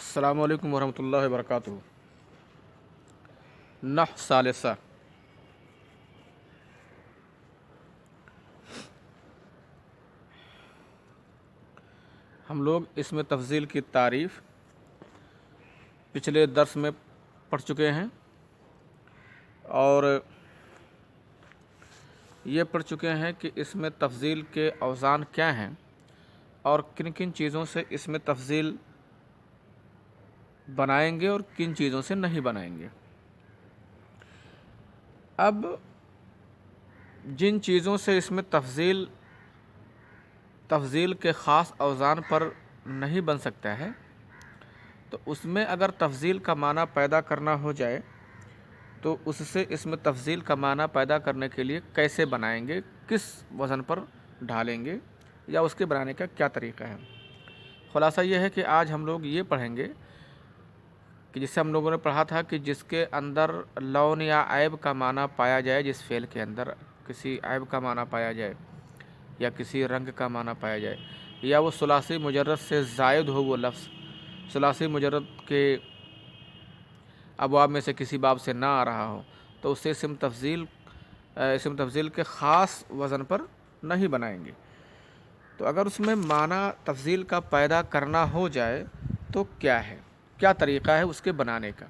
السلام علیکم ورحمۃ اللہ وبرکاتہ۔ نحو ثالثہ۔ ہم لوگ اس میں تفضیل کی تعریف پچھلے درس میں پڑھ چکے ہیں اور یہ پڑھ چکے ہیں کہ اس میں تفضیل کے اوزان کیا ہیں اور کن کن چیزوں سے اس میں تفضیل بنائیں گے اور کن چیزوں سے نہیں بنائیں گے۔ اب جن چیزوں سے اس میں تفضیل کے خاص اوزان پر نہیں بن سکتا ہے تو اس میں اگر تفضیل کا معنی پیدا کرنا ہو جائے تو اس سے اس میں تفضیل کا معنی پیدا کرنے کے لیے کیسے بنائیں گے، کس وزن پر ڈھالیں گے یا اس کے بنانے کا کیا طریقہ ہے۔ خلاصہ یہ ہے کہ آج ہم لوگ یہ پڑھیں گے کہ جس سے ہم لوگوں نے پڑھا تھا کہ جس کے اندر لون یا عیب کا معنی پایا جائے، جس فعل کے اندر کسی عیب کا معنی پایا جائے یا کسی رنگ کا معنی پایا جائے یا وہ ثلاثی مجرد سے زائد ہو، وہ لفظ ثلاثی مجرد کے ابواب میں سے کسی باب سے نہ آ رہا ہو تو اسے اسم تفضیل کے خاص وزن پر نہیں بنائیں گے۔ تو اگر اس میں معنی تفضیل کا پیدا کرنا ہو جائے تو کیا طریقہ ہے اس کے بنانے کا۔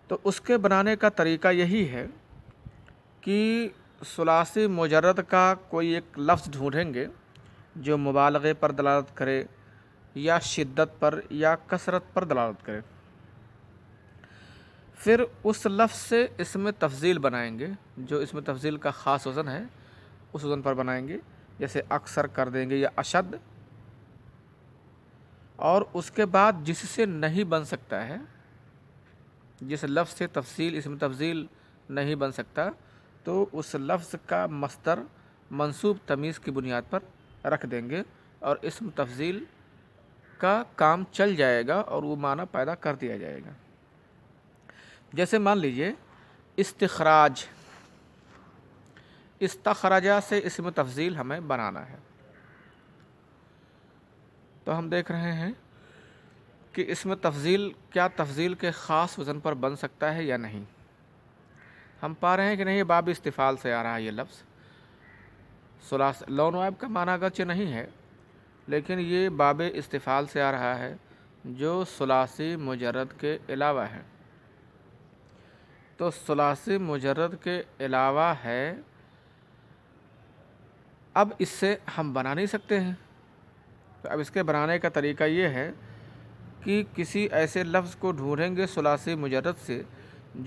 تو اس کے بنانے کا طریقہ یہی ہے کہ ثلاثی مجرد کا کوئی ایک لفظ ڈھونڈیں گے جو مبالغے پر دلالت کرے یا شدت پر یا کثرت پر دلالت کرے، پھر اس لفظ سے اسم تفضیل بنائیں گے جو اسم تفضیل کا خاص وزن ہے، اس وزن پر بنائیں گے، جیسے اکثر کر دیں گے یا اشد۔ اور اس کے بعد جس سے نہیں بن سکتا ہے، جس لفظ سے اسم تفضیل نہیں بن سکتا تو اس لفظ کا مصدر منصوب تمیز کی بنیاد پر رکھ دیں گے اور اسم تفضیل کا کام چل جائے گا اور وہ معنی پیدا کر دیا جائے گا۔ جیسے مان لیجئے استخراج، استخرجہ سے اسم تفضیل ہمیں بنانا ہے تو ہم دیکھ رہے ہیں کہ اسم تفضیل کیا تفضیل کے خاص وزن پر بن سکتا ہے یا نہیں۔ ہم پا رہے ہیں کہ نہیں، یہ باب استفعال سے آ رہا ہے، یہ لفظ لون و عیب کا معنی اگرچہ نہیں ہے لیکن یہ باب استفعال سے آ رہا ہے جو ثلاثی مجرد کے علاوہ ہے۔ تو ثلاثی مجرد کے علاوہ ہے، اب اس سے ہم بنا نہیں سکتے ہیں۔ تو اب اس کے بنانے کا طریقہ یہ ہے کہ کسی ایسے لفظ کو ڈھونڈیں گے ثلاثی مجرد سے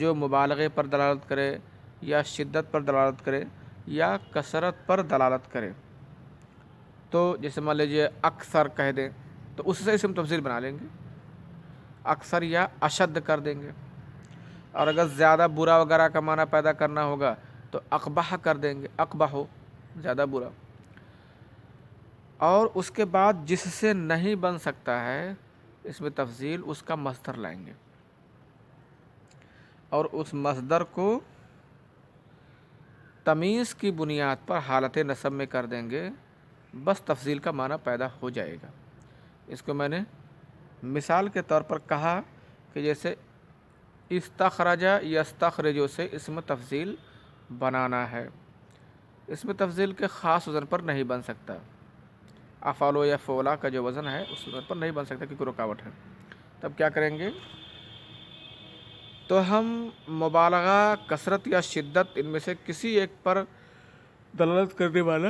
جو مبالغے پر دلالت کرے یا شدت پر دلالت کرے یا کثرت پر دلالت کرے۔ تو جیسے مان لیجیے اکثر کہہ دیں تو اس سے اسم تفضیل بنا لیں گے، اکثر یا اشد کر دیں گے۔ اور اگر زیادہ برا وغیرہ کا معنی پیدا کرنا ہوگا تو اقبح کر دیں گے، اقبح ہو زیادہ برا۔ اور اس کے بعد جس سے نہیں بن سکتا ہے اس میں تفضیل، اس کا مصدر لائیں گے اور اس مصدر کو تمیز کی بنیاد پر حالت نصب میں کر دیں گے، بس تفضیل کا معنی پیدا ہو جائے گا۔ اس کو میں نے مثال کے طور پر کہا کہ جیسے استخرج یستخرج سے اسم تفضیل بنانا ہے، اسم تفضیل کے خاص وزن پر نہیں بن سکتا، افعل یا فولا کا جو وزن ہے اس وزن پر نہیں بن سکتا کیونکہ رکاوٹ ہے۔ تب کیا کریں گے؟ تو ہم مبالغہ، کثرت یا شدت ان میں سے کسی ایک پر دلالت کرنے والا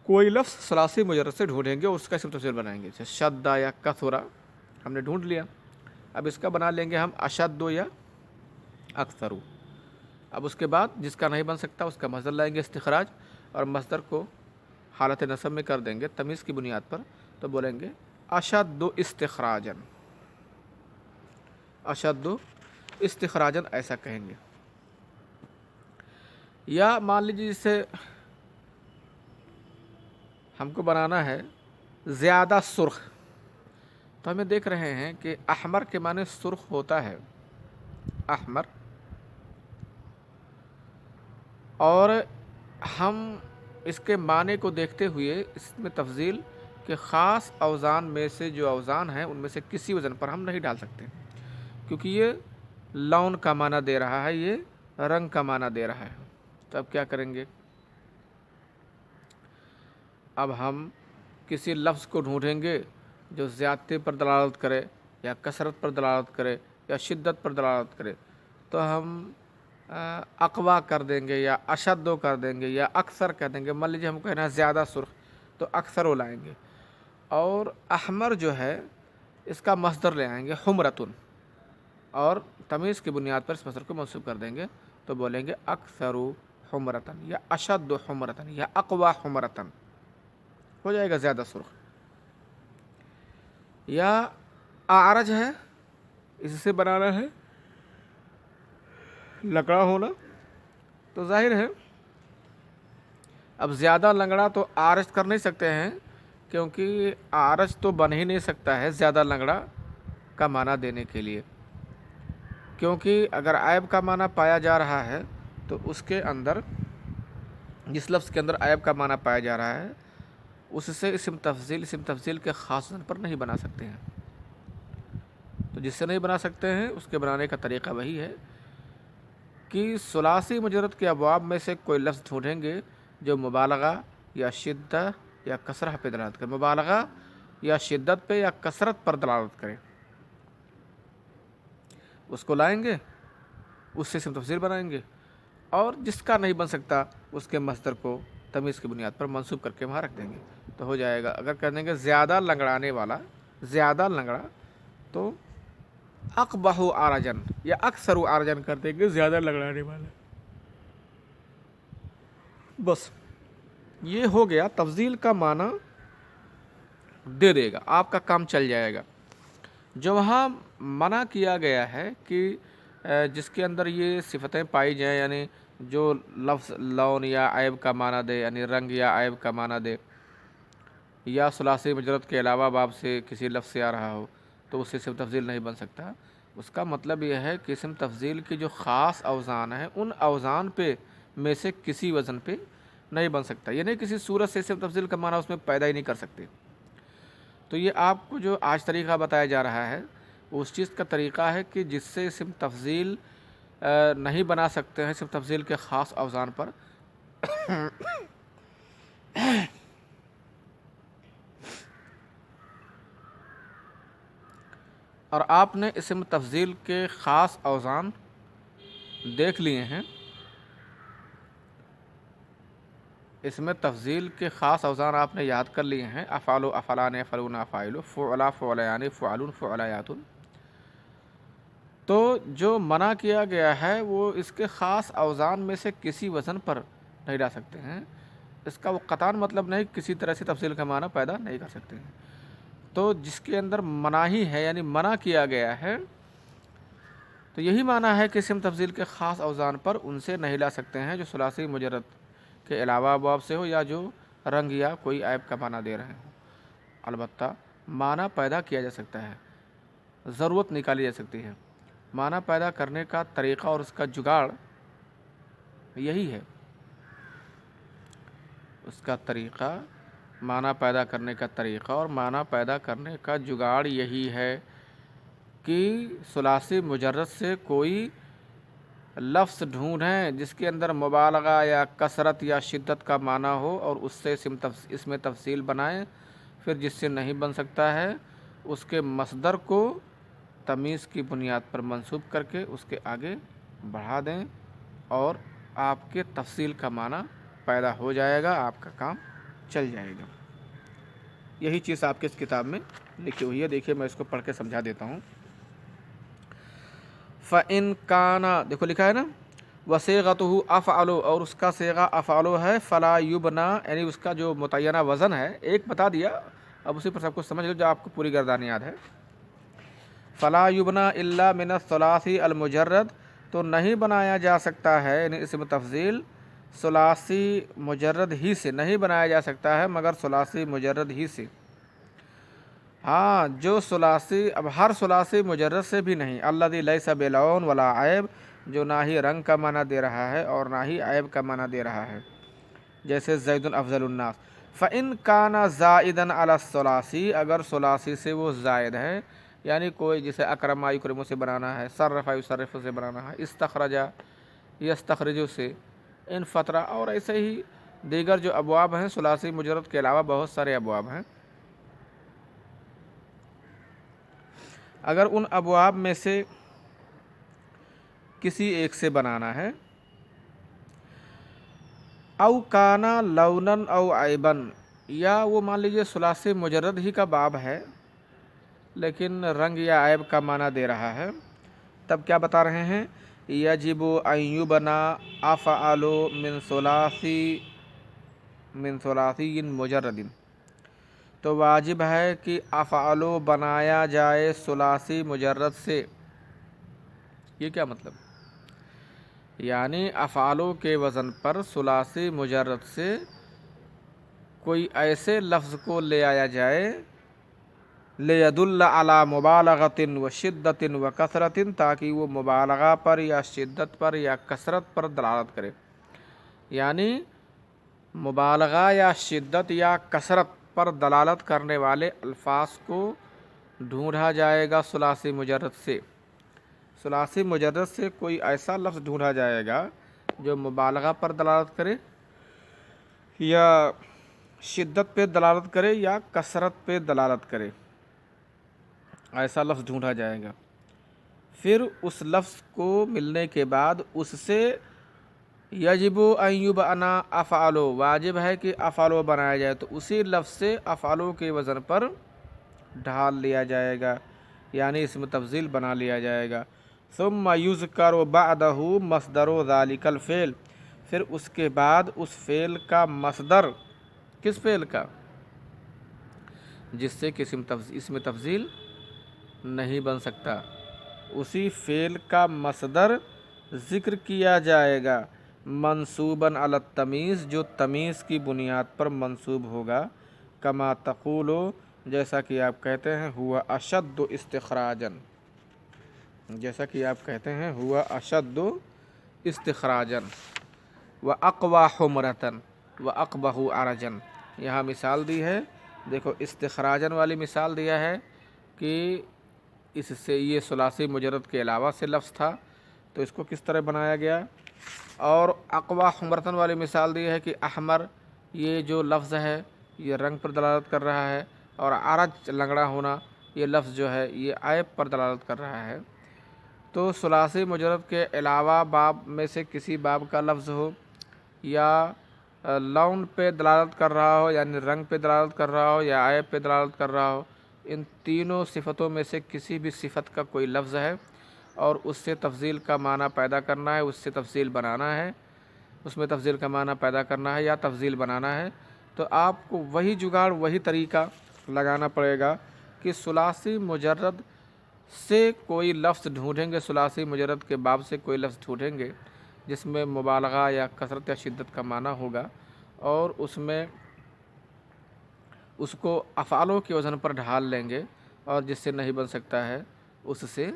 کوئی لفظ ثلاثی مجرد سے ڈھونڈیں گے اور اس کا اسم تفضیل بنائیں گے، جیسے شدہ یا کثرہ ہم نے ڈھونڈ لیا۔ اب اس کا بنا لیں گے ہم اشد یا اکثر۔ اب اس کے بعد جس کا نہیں بن سکتا اس کا مصدر لائیں گے استخراج، اور مصدر کو حالت نصب میں کر دیں گے تمیز کی بنیاد پر، تو بولیں گے اشد استخراجن، اشد استخراجن ایسا کہیں گے۔ یا مان لیجیے جسے ہم کو بنانا ہے زیادہ سرخ، تو ہمیں دیکھ رہے ہیں کہ احمر کے معنی سرخ ہوتا ہے، احمر، اور ہم اس کے معنی کو دیکھتے ہوئے اس میں تفضیل کہ خاص اوزان میں سے جو اوزان ہیں ان میں سے کسی وزن پر ہم نہیں ڈال سکتے، کیونکہ یہ لون کا معنی دے رہا ہے، یہ رنگ کا معنی دے رہا ہے۔ تو اب کیا کریں گے؟ اب ہم کسی لفظ کو ڈھونڈیں گے جو زیادتی پر دلالت کرے یا کثرت پر دلالت کرے یا شدت پر دلالت کرے، تو ہم اقوا کر دیں گے یا اشدو کر دیں گے یا اکثر کر دیں گے۔ مان لیجیے ہم کہنا ہے زیادہ سرخ، تو اکثر وہ لائیں گے۔ اور احمر جو ہے اس کا مصدر لے آئیں گے حمرتن، اور تمیز کی بنیاد پر اس مصدر کو منصوب کر دیں گے، تو بولیں گے اکثر حمرتن یا اشد حمرتن یا اقوا حمرتن، ہو جائے گا زیادہ سرخ۔ یا اعرج ہے، اس سے بنانا ہے لکڑا ہونا، تو ظاہر ہے اب زیادہ لنگڑا تو اعرج کر نہیں سکتے ہیں، کیونکہ اعرج تو بن ہی نہیں سکتا ہے زیادہ لنگڑا کا معنی دینے کے لیے، کیونکہ اگر عیب کا معنی پایا جا رہا ہے تو اس کے اندر، جس لفظ کے اندر عیب کا معنی پایا جا رہا ہے، اس سے اسم تفضیل کے خاص وزن پر نہیں بنا سکتے ہیں۔ تو جس سے نہیں بنا سکتے ہیں اس کے بنانے کا طریقہ وہی ہے کہ ثلاثی مجرد کے ابواب میں سے کوئی لفظ ڈھونڈیں گے جو مبالغہ یا شدت یا کثرت پہ دلالت کرے، مبالغہ یا شدت پہ یا کثرت پر دلالت کرے، اس کو لائیں گے، اس سے اسم تفضیل بنائیں گے، اور جس کا نہیں بن سکتا اس کے مصدر کو تمیز کی بنیاد پر منصوب کر کے وہاں رکھ دیں گے، تو ہو جائے گا۔ اگر کہہ دیں گے زیادہ لنگڑانے والا، زیادہ لنگڑا، تو اقبح عرجن یا اکثر عرجن کر دیں گے، زیادہ لنگڑانے والا۔ بس یہ ہو گیا، تفضیل کا معنی دے دے گا، آپ کا کام چل جائے گا۔ جو وہاں منع کیا گیا ہے کہ جس کے اندر یہ صفتیں پائی جائیں، یعنی جو لفظ لون یا عیب کا معنی دے، یعنی رنگ یا عیب کا معنی دے، یا ثلاثی مجرد کے علاوہ باب سے کسی لفظ سے آ رہا ہو، تو اس سے اسم تفضیل نہیں بن سکتا۔ اس کا مطلب یہ ہے کہ اسم تفضیل کی جو خاص اوزان ہیں ان اوزان پہ میں سے کسی وزن پہ نہیں بن سکتا، یعنی کسی صورت سے اسم تفضیل کا معنی اس میں پیدا ہی نہیں کر سکتے۔ تو یہ آپ کو جو آج طریقہ بتایا جا رہا ہے اس چیز کا طریقہ ہے کہ جس سے اسم تفضیل نہیں بنا سکتے ہیں، اسم تفضیل کے خاص اوزان پر۔ اور آپ نے اسم تفضیل کے خاص اوزان دیکھ لیے ہیں، اسم تفضیل کے خاص اوزان آپ نے یاد کر لیے ہیں، افعال و افعلان افعلون افاعل، فعلا فعلیان فعلون فعلیات۔ تو جو منع کیا گیا ہے وہ اس کے خاص اوزان میں سے کسی وزن پر نہیں ڈال سکتے ہیں، اس کا وہ قطعاً مطلب نہیں کسی طرح سے تفضیل کا معنی پیدا نہیں کر سکتے ہیں۔ تو جس کے اندر مناہی ہے، یعنی منع کیا گیا ہے، تو یہی معنی ہے کہ اسم تفضیل کے خاص اوزان پر ان سے نہیں لا سکتے ہیں جو ثلاثی مجرد کے علاوہ ابواب سے ہو یا جو رنگ یا کوئی عیب کا معنی دے رہے ہوں۔ البتہ معنی پیدا کیا جا سکتا ہے، ضرورت نکالی جا سکتی ہے۔ معنی پیدا کرنے کا طریقہ اور اس کا جگاڑ یہی ہے، اس کا طریقہ، معنی پیدا کرنے کا طریقہ اور معنی پیدا کرنے کا جگاڑ یہی ہے کہ ثلاثی مجرد سے کوئی لفظ ڈھونڈیں جس کے اندر مبالغہ یا کثرت یا شدت کا معنی ہو اور اس سے اس میں تفصیل بنائیں، پھر جس سے نہیں بن سکتا ہے اس کے مصدر کو تمیز کی بنیاد پر منصوب کر کے اس کے آگے بڑھا دیں اور آپ کے تفصیل کا معنی پیدا ہو جائے گا، آپ کا کام چل جائے گا۔ یہی چیز آپ کے اس کتاب میں لکھی ہوئی ہے، دیکھیے میں اس کو پڑھ کے سمجھا دیتا ہوں۔ فَإِن كَانَ، دیکھو لکھا ہے نا، وَصِيغَتُهُ أَفْعَلُ، اور اس کا صیغہ افعلو ہے، فَلَا يُبْنَى، یعنی اس کا جو متعینہ وزن ہے، ایک بتا دیا، اب اسی پر سب کچھ سمجھ لو جو آپ کو پوری گردان یاد ہے۔ فَلَا يُبْنَى إِلَّا مِنَ الثُّلَاثِ الْمُجَرَّد، تو نہیں بنایا جا سکتا ہے، یعنی اسم تفضیل ثلاثی مجرد ہی سے نہیں بنایا جا سکتا ہے مگر ثلاثی مجرد ہی سے۔ ہاں، جو ثلاثی، اب ہر ثلاثی مجرد سے بھی نہیں، الذی لیس بلون ولا عیب، جو نہ ہی رنگ کا معنی دے رہا ہے اور نہ ہی عیب کا معنی دے رہا ہے، جیسے زید افضل الناس، فَإِن كَانَ زَائِدًا عَلَى الثُّلَاثِ، اگر ثلاثی سے وہ زائد ہے، یعنی کوئی جسے اکرما یکرمو سے بنانا ہے، صرفا یصرفو سے بنانا ہے، استخرجا یستخرجو سے، ان فطرہ، اور ایسے ہی دیگر جو ابواب ہیں ثلاثی مجرد کے علاوہ بہت سارے ابواب ہیں، اگر ان ابواب میں سے کسی ایک سے بنانا ہے، او کانا لونن او عیبن، یا وہ مان لیجیے ثلاثی مجرد ہی کا باب ہے لیکن رنگ یا عیب کا معنی دے رہا ہے، تب کیا بتا رہے ہیں؟ یجب ان یبنا افعال من ثلاثی مجرد، تو واجب ہے کہ افعال بنایا جائے ثلاثی مجرد سے۔ یہ کیا مطلب؟ یعنی افعالوں کے وزن پر ثلاثی مجرد سے کوئی ایسے لفظ کو لے آیا جائے لِيَدُلَّ عَلَى مُبَالَغَةٍ وَشِدَّةٍ وَكَثْرَةٍ، تاکہ وہ مبالغہ پر یا شدت پر یا کثرت پر دلالت کرے، یعنی مبالغہ یا شدت یا کثرت پر دلالت کرنے والے الفاظ کو ڈھونڈا جائے گا ثلاثی مجرد سے۔ ثلاثی مجرد سے کوئی ایسا لفظ ڈھونڈا جائے گا جو مبالغہ پر دلالت کرے یا شدت پہ دلالت کرے یا کثرت پہ دلالت کرے، ایسا لفظ ڈھونڈا جائے گا۔ پھر اس لفظ کو ملنے کے بعد اس سے یجب ان یبنا افعال، واجب ہے کہ افعال بنایا جائے، تو اسی لفظ سے افعالوں کے وزن پر ڈھال لیا جائے گا، یعنی اسم تفضیل بنا لیا جائے گا۔ ثم یذکر بعدہ مصدر ذلک الفعل، پھر اس کے بعد اس فعل کا مصدر، کس فعل کا؟ جس سے کہ اسم تفضیل نہیں بن سکتا، اسی فعل کا مصدر ذکر کیا جائے گا، منصوباً علی التمیز، جو تمیز کی بنیاد پر منصوب ہوگا، کما تقول، جیسا کہ آپ کہتے ہیں، ہوا اشد استخراجاً، جیسا کہ آپ کہتے ہیں ہوا اشد استخراجاً، واقوی حمرتاً واقبح عرجاً۔ یہاں مثال دی ہے، دیکھو استخراجاً والی مثال دیا ہے کہ اس سے یہ ثلاثی مجرد کے علاوہ سے لفظ تھا تو اس کو کس طرح بنایا گیا، اور اقوا حمرتن والی مثال دی ہے کہ احمر یہ جو لفظ ہے یہ رنگ پر دلالت کر رہا ہے، اور عرج لنگڑا ہونا یہ لفظ جو ہے یہ عیب پر دلالت کر رہا ہے۔ تو ثلاثی مجرد کے علاوہ باب میں سے کسی باب کا لفظ ہو، یا لون پہ دلالت کر رہا ہو یعنی رنگ پہ دلالت کر رہا ہو، یا عیب پہ دلالت کر رہا ہو، ان تینوں صفتوں میں سے کسی بھی صفت کا کوئی لفظ ہے اور اس سے تفضیل کا معنی پیدا کرنا ہے، اس سے تفضیل بنانا ہے، اس میں تفضیل کا معنی پیدا کرنا ہے یا تفضیل بنانا ہے، تو آپ کو وہی جگاڑ، وہی طریقہ لگانا پڑے گا کہ ثلاثی مجرد سے کوئی لفظ ڈھونڈیں گے، ثلاثی مجرد کے باب سے کوئی لفظ ڈھونڈیں گے جس میں مبالغہ یا کثرت یا شدت کا معنی ہوگا، اور اس میں اس کو افعالوں کے وزن پر ڈھال لیں گے، اور جس سے نہیں بن سکتا ہے اس سے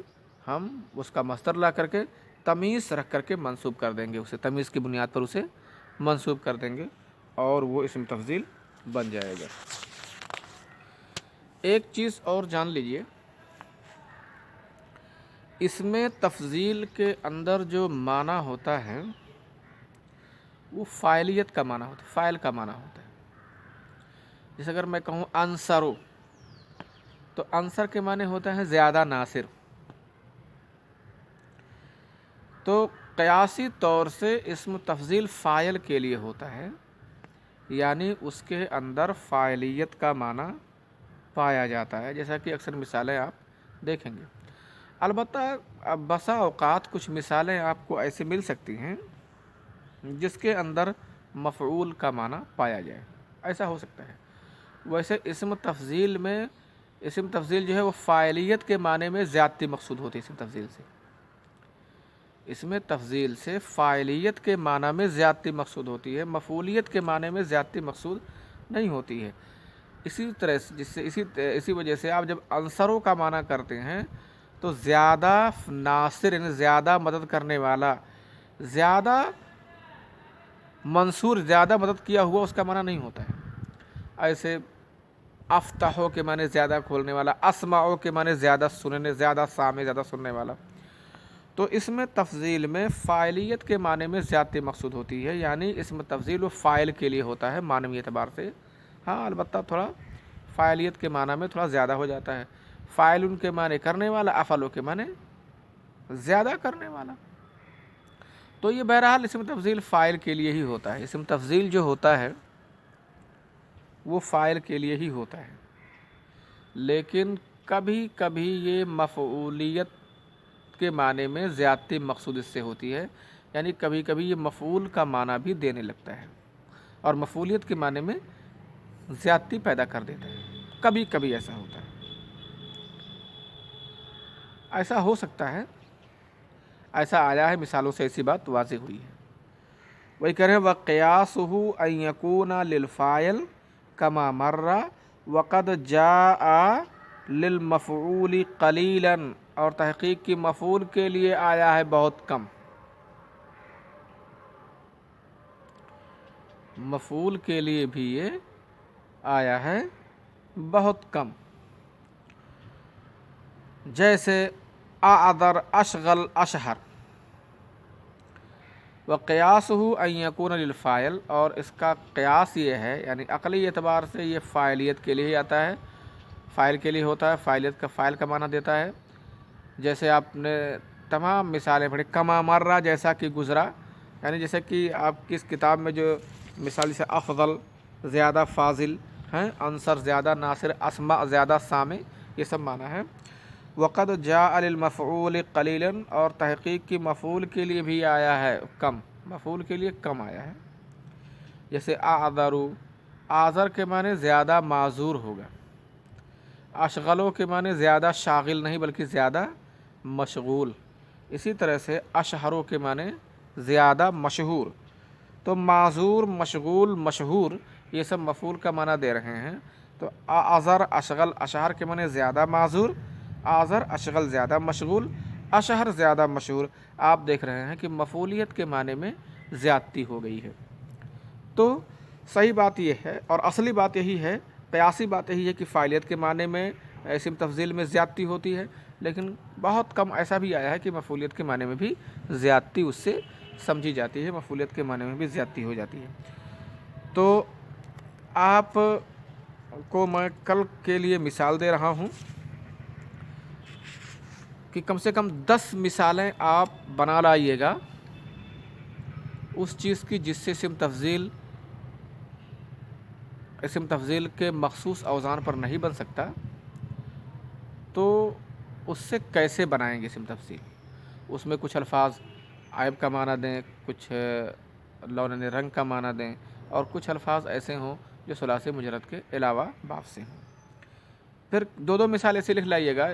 ہم اس کا مصدر لا کر کے تمیز رکھ کر کے منسوب کر دیں گے، اسے تمیز کی بنیاد پر اسے منسوب کر دیں گے اور وہ اسم تفضیل بن جائے گا۔ ایک چیز اور جان لیجئے، اس میں تفضیل کے اندر جو معنی ہوتا ہے وہ فاعلیت کا معنی ہوتا ہے، فاعل کا معنی ہوتا ہے۔ جیسے اگر میں کہوں انصرو، تو انصر کے معنی ہوتا ہے زیادہ ناصر، تو قیاسی طور سے اسم تفضیل فاعل کے لیے ہوتا ہے، یعنی اس کے اندر فاعلیت کا معنی پایا جاتا ہے، جیسا کہ اکثر مثالیں آپ دیکھیں گے۔ البتہ بسا اوقات کچھ مثالیں آپ کو ایسے مل سکتی ہیں جس کے اندر مفعول کا معنی پایا جائے، ایسا ہو سکتا ہے۔ ویسے اسم تفضیل میں، اسم تفضیل جو ہے وہ فاعلیت کے معنی میں زیادتی مقصود ہوتی ہے، اسم تفضیل سے، اسم تفضیل سے فاعلیت کے معنی میں زیادتی مقصود ہوتی ہے، مفعولیت کے معنی میں زیادتی مقصود نہیں ہوتی ہے۔ اسی طرح سے اسی وجہ سے آپ جب انصروں کا معنی کرتے ہیں تو زیادہ ناصر یعنی زیادہ مدد کرنے والا، زیادہ منصور، زیادہ مدد کیا ہوا، اس کا معنی نہیں ہوتا ہے۔ ایسے افتحو کے معنی زیادہ کھولنے والا، اسمعو کے معنی زیادہ سننے، زیادہ سامع، زیادہ سننے والا۔ تو اس میں تفضیل میں فاعلیت کے معنی میں زیادتی مقصود ہوتی ہے، یعنی اس میں تفضیل و فاعل کے لیے ہوتا ہے معنوی اعتبار سے۔ ہاں البتہ تھوڑا فاعلیت کے معنی میں تھوڑا زیادہ ہو جاتا ہے، فاعل ان کے معنی کرنے والا، افعلوں کے معنی زیادہ کرنے والا۔ تو یہ بہرحال اسم تفضیل فاعل کے لیے ہی ہوتا ہے، اسم تفضیل جو ہوتا ہے وہ فاعل کے لیے ہی ہوتا ہے، لیکن کبھی کبھی یہ مفعولیت کے معنی میں زیادتی مقصود اس سے ہوتی ہے، یعنی کبھی کبھی یہ مفعول کا معنی بھی دینے لگتا ہے اور مفعولیت کے معنی میں زیادتی پیدا کر دیتا ہے، کبھی کبھی ایسا ہوتا ہے، ایسا ہو سکتا ہے، ایسا آیا ہے، مثالوں سے ایسی بات واضح ہوئی ہے۔ وہی کہہ رہے ہیں وَقِيَاسُهُ أَن يَكُونَ لِلْفَاعِلِ كَمَا مَرَّ وَقَدْ جَاءَ لِلْمَفْعُولِ قَلِيلًا، اور تحقیق کی مفعول کے لیے آیا ہے بہت کم، مفعول کے لیے بھی یہ آیا ہے بہت کم، جیسے اعذر، اشغل، اشہر۔ وقیاسہ ان یکون للفاعل، اور اس کا قیاس یہ ہے، یعنی عقلی اعتبار سے یہ فاعلیت کے لیے ہی آتا ہے، فاعل کے لیے ہوتا ہے، فاعلیت کا فاعل کا معنی دیتا ہے۔ جیسے آپ نے تمام مثالیں پڑھی، کما مرہ جیسا کہ گزرا، یعنی جیسے کہ آپ کی اس کتاب میں جو مثال سے افضل زیادہ فاضل ہیں، عنصر زیادہ ناصر، اسمع زیادہ سامع، یہ سب معنی ہے۔ وقد جاء للمفعول قلیلا، اور تحقیق کی مفعول کے لیے بھی آیا ہے کم، مفعول کے لیے کم آیا ہے۔ جیسے اعذرو، اعذر کے معنی زیادہ معذور ہوگا، اشغلوں کے معنی زیادہ شاغل نہیں بلکہ زیادہ مشغول، اسی طرح سے اشہروں کے معنی زیادہ مشہور۔ تو معذور، مشغول، مشہور، یہ سب مفعول کا معنی دے رہے ہیں۔ تو اعذر، اشغل، اشہر کے معنی زیادہ معذور، اعذر، اشغل زیادہ مشغول، اشہر زیادہ مشہور۔ آپ دیکھ رہے ہیں کہ مفعولیت کے معنی میں زیادتی ہو گئی ہے۔ تو صحیح بات یہ ہے اور اصلی بات یہی ہے، قیاسی بات یہی ہے کہ فاعلیت کے معنی میں اسم تفضیل میں زیادتی ہوتی ہے، لیکن بہت کم ایسا بھی آیا ہے کہ مفعولیت کے معنی میں بھی زیادتی اس سے سمجھی جاتی ہے، مفعولیت کے معنی میں بھی زیادتی ہو جاتی ہے۔ تو آپ کو میں کل کے لیے مثال دے رہا ہوں کہ کم سے کم 10 مثالیں آپ بنا لائیے گا اس چیز کی جس سے اسم تفضیل کے مخصوص اوزان پر نہیں بن سکتا، تو اس سے کیسے بنائیں گے اسم تفضیل۔ اس میں کچھ الفاظ عیب کا معنی دیں، کچھ لون رنگ کا معنی دیں، اور کچھ الفاظ ایسے ہوں جو ثلاثی مجرد کے علاوہ باب سے ہوں۔ پھر دو مثال ایسے لکھ لائیے گا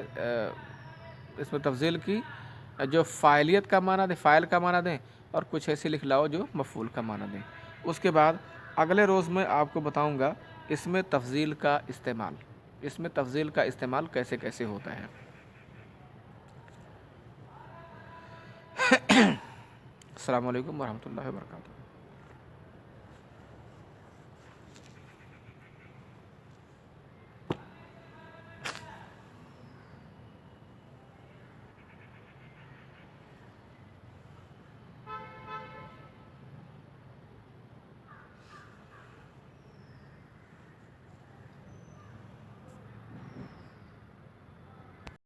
اسم تفضیل کی جو فاعلیت کا معنی دیں، فاعل کا معنی دیں، اور کچھ ایسے لکھ لاؤ جو مفعول کا معنی دیں۔ اس کے بعد اگلے روز میں آپ کو بتاؤں گا اس میں تفضیل کا استعمال کیسے کیسے ہوتا ہے۔ السلام علیکم ورحمۃ اللہ وبرکاتہ۔